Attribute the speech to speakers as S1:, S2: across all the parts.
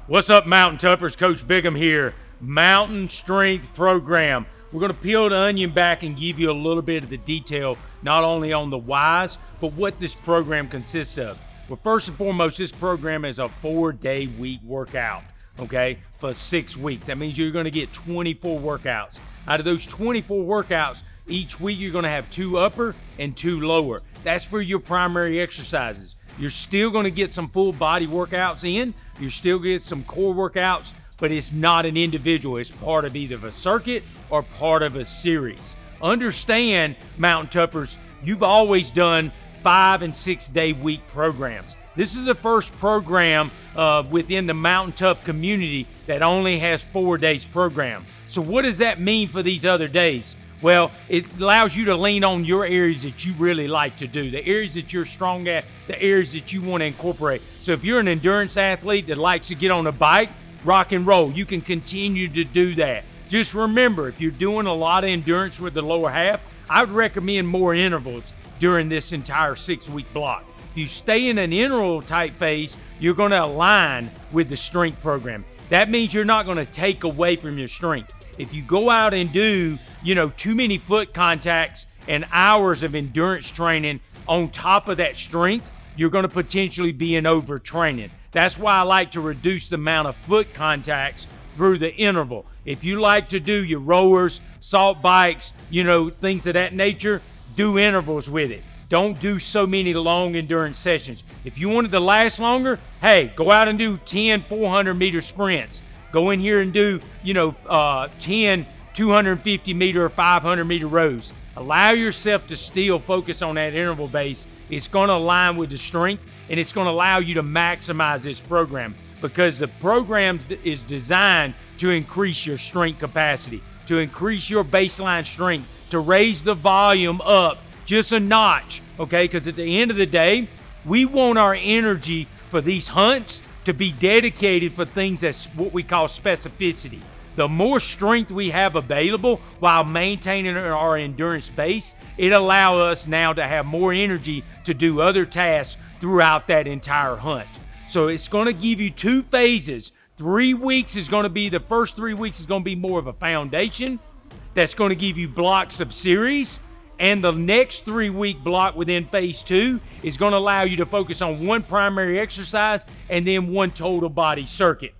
S1: What's up, Mountain Toughers? Coach Bigham here. Mountain Strength Program. We're going to peel the onion back and give you a little bit of the detail, not only on the whys, but what this program consists of. Well, first and foremost, this program is a 4-day week workout, okay, for 6 weeks. That means you're going to get 24 workouts. Out of those 24 workouts, each week you're going to have 2 upper and 2 lower. That's for your primary exercises. You're still going to get some full body workouts in. You're still going to get some core workouts, but it's not an individual. It's part of either a circuit or part of a series. Understand, Mountain Toughers, you've always done 5- and 6-day week programs. This is the first program within the Mountain Tough community that only has 4 days program. So what does that mean for these other days? Well, it allows you to lean on your areas that you really like to do, the areas that you're strong at, the areas that you want to incorporate. So if you're an endurance athlete that likes to get on a bike, rock and roll, you can continue to do that. Just remember, if you're doing a lot of endurance with the lower half, I would recommend more intervals during this entire 6-week block. If you stay in an interval type phase, you're going to align with the strength program. That means you're not going to take away from your strength. If you go out and do, too many foot contacts and hours of endurance training on top of that strength, you're going to potentially be in overtraining. That's why I like to reduce the amount of foot contacts through the interval. If you like to do your rowers, salt bikes, things of that nature, do intervals with it. Don't do so many long endurance sessions. If you wanted to last longer, hey, go out and do 10 400-meter sprints. Go in here and do, 10 250-meter or 500-meter rows. Allow yourself to still focus on that interval base. It's going to align with the strength, and it's going to allow you to maximize this program because the program is designed to increase your strength capacity, to increase your baseline strength, to raise the volume up just a notch, okay? Because at the end of the day, we want our energy for these hunts to be dedicated for things that's what we call specificity. The more strength we have available while maintaining our endurance base, it allows us now to have more energy to do other tasks throughout that entire hunt. So it's going to give you 2 phases. 3 weeks is going to be, the first 3 weeks is going to be more of a foundation. That's going to give you blocks of series. And the next 3-week block within phase 2 is going to allow you to focus on 1 primary exercise and then 1 total body circuit.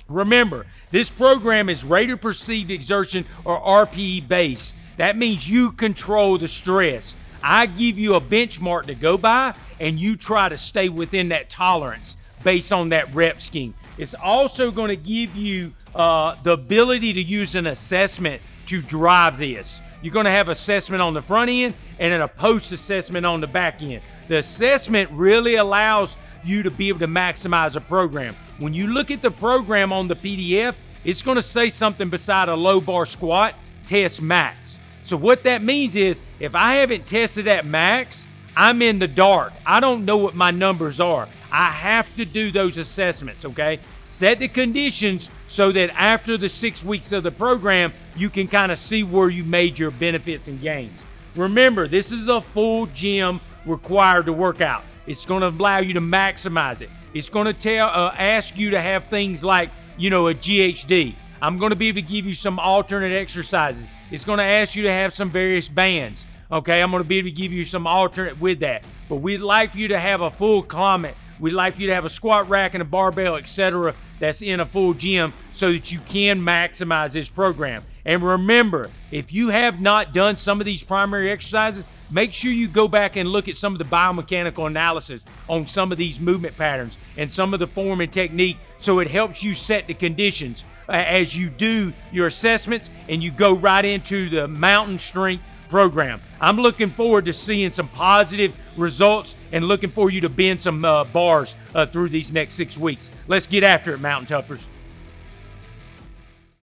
S1: Remember, this program is rate of perceived exertion or RPE based. That means you control the stress. I give you a benchmark to go by and you try to stay within that tolerance based on that rep scheme. It's also going to give you the ability to use an assessment to drive this. You're going to have assessment on the front end and then a post-assessment on the back end. The assessment really allows you to be able to maximize a program. When you look at the program on the PDF, it's going to say something beside a low bar squat, test max. So what that means is if I haven't tested at max, I'm in the dark. I don't know what my numbers are. I have to do those assessments, okay? Set the conditions so that after the 6 weeks of the program, you can kind of see where you made your benefits and gains. Remember, this is a full gym required to work out. It's going to allow you to maximize it. It's going to ask you to have things like, a GHD. I'm going to be able to give you some alternate exercises. It's going to ask you to have some various bands. Okay, I'm going to be able to give you some alternate with that. But we'd like for you to have a full complement. We'd like for you to have a squat rack and a barbell, etc. that's in a full gym so that you can maximize this program. And remember, if you have not done some of these primary exercises, make sure you go back and look at some of the biomechanical analysis on some of these movement patterns and some of the form and technique so it helps you set the conditions as you do your assessments and you go right into the mountain strength program. I'm looking forward to seeing some positive results and looking for you to bend some bars through these next 6 weeks. Let's get after it, Mountain Toughers.